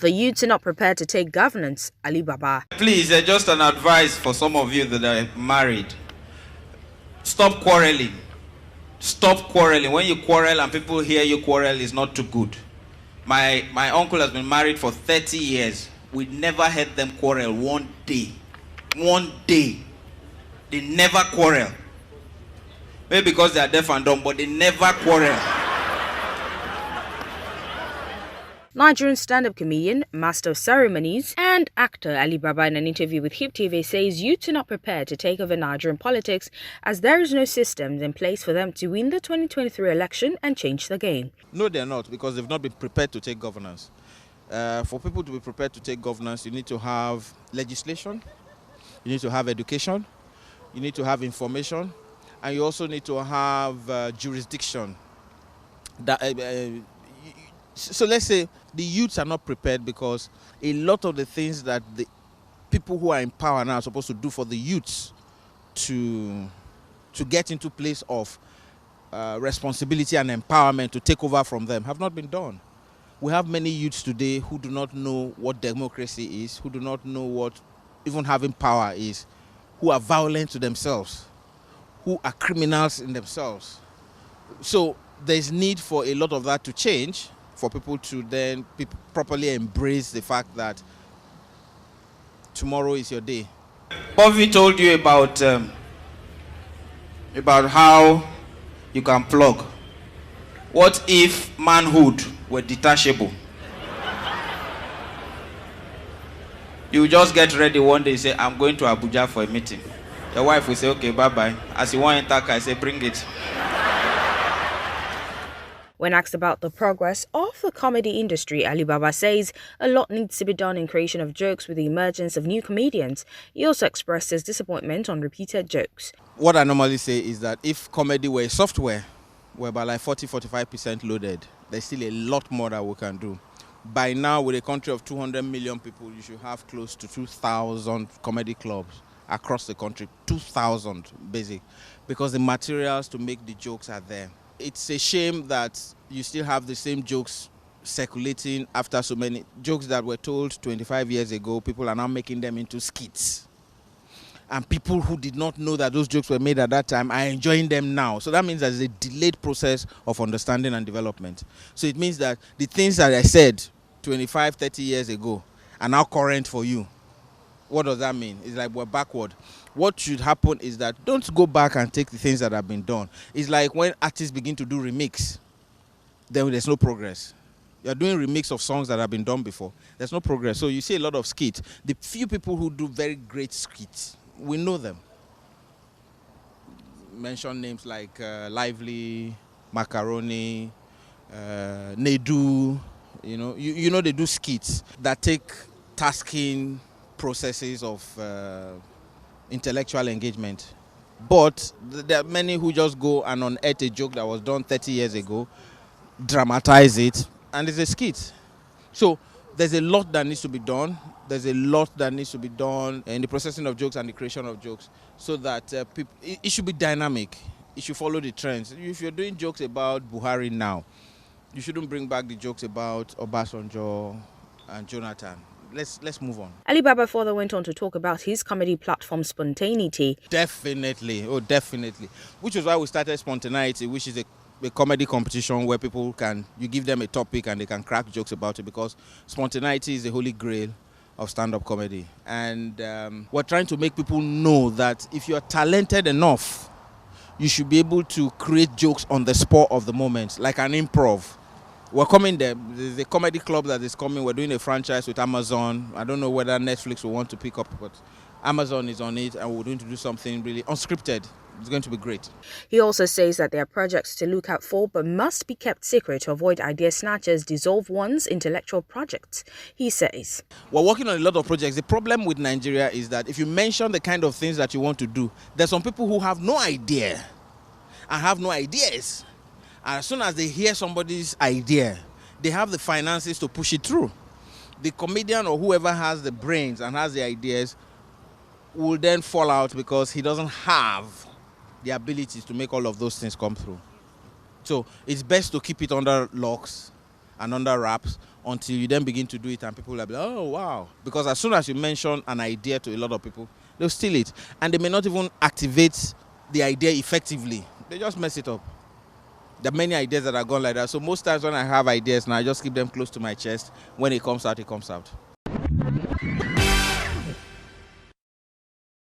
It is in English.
The youths are not prepared to take governance, Alibaba. Please, just an advice for some of you that are married. Stop quarreling. Stop quarreling. When you quarrel and people hear you quarrel, is not too good. My uncle has been married for 30 years. We never heard them quarrel one day. One day. They never quarrel. Maybe because they are deaf and dumb, but they never quarrel. Nigerian stand-up comedian, master of ceremonies, and actor Alibaba, in an interview with HIPTV, says youths are not prepared to take over Nigerian politics as there is no systems in place for them to win the 2023 election and change the game. No, they're not, because they've not been prepared to take governance. For people to be prepared to take governance, you need to have legislation, you need to have education, you need to have information, and you also need to have jurisdiction. So let's say the youths are not prepared because a lot of the things that the people who are in power now are supposed to do for the youths to get into place of responsibility and empowerment to take over from them have not been done. We have many youths today who do not know what democracy is, who do not know what even having power is, who are violent to themselves, who are criminals in themselves. So there's need for a lot of that to change, for people to then properly embrace the fact that tomorrow is your day. Bobby told you about how you can plug. What if manhood were detachable? You just get ready one day, say, I'm going to Abuja for a meeting. Your wife will say, okay, bye-bye. As you want to enter, I say, bring it. When asked about the progress of the comedy industry, Alibaba says a lot needs to be done in creation of jokes with the emergence of new comedians. He also expressed his disappointment on repeated jokes. What I normally say is that if comedy were a software, whereby like 40-45% loaded, there's still a lot more that we can do. By now, with a country of 200 million people, you should have close to 2,000 comedy clubs across the country. 2,000 basic, because the materials to make the jokes are there. It's a shame that you still have the same jokes circulating after so many jokes that were told 25 years ago. People are now making them into skits. And people who did not know that those jokes were made at that time are enjoying them now. So that means there's a delayed process of understanding and development. So it means that the things that I said 25, 30 years ago are now current for you. What does that mean? It's like we're backward. What should happen is that don't go back and take the things that have been done. It's like when artists begin to do remix, then there's no progress. You're doing remix of songs that have been done before. There's no progress. So you see a lot of skits. The few people who do very great skits, we know them. Mention names like Lively, Macaroni, Nedu. You know they do skits that take tasking processes of intellectual engagement. But there are many who just go and unearth a joke that was done 30 years ago, dramatize it, and it's a skit. So there's a lot that needs to be done. There's a lot that needs to be done in the processing of jokes and the creation of jokes, so that it should be dynamic. It should follow the trends. If you're doing jokes about Buhari now, you shouldn't bring back the jokes about Obasanjo and Jonathan. Let's move on. Alibaba further went on to talk about his comedy platform Spontaneity. Definitely, oh definitely. Which is why we started Spontaneity, which is a comedy competition where people you give them a topic and they can crack jokes about it, because spontaneity is the holy grail of stand-up comedy. And we're trying to make people know that if you're talented enough, you should be able to create jokes on the spur of the moment, like an improv. We're coming there. There's a comedy club that is coming. We're doing a franchise with Amazon. I don't know whether Netflix will want to pick up, but Amazon is on it, and we're going to do something really unscripted. It's going to be great. He also says that there are projects to look out for, but must be kept secret to avoid idea snatchers dissolve one's intellectual projects. He says, we're working on a lot of projects. The problem with Nigeria is that if you mention the kind of things that you want to do, there's some people who have no idea and have no ideas. And as soon as they hear somebody's idea, they have the finances to push it through. The comedian or whoever has the brains and has the ideas will then fall out because he doesn't have the abilities to make all of those things come through. So it's best to keep it under locks and under wraps until you then begin to do it and people will be like, oh, wow. Because as soon as you mention an idea to a lot of people, they'll steal it. And they may not even activate the idea effectively. They just mess it up. There are many ideas that are gone like that. So most times when I have ideas now, I just keep them close to my chest. When it comes out, it comes out.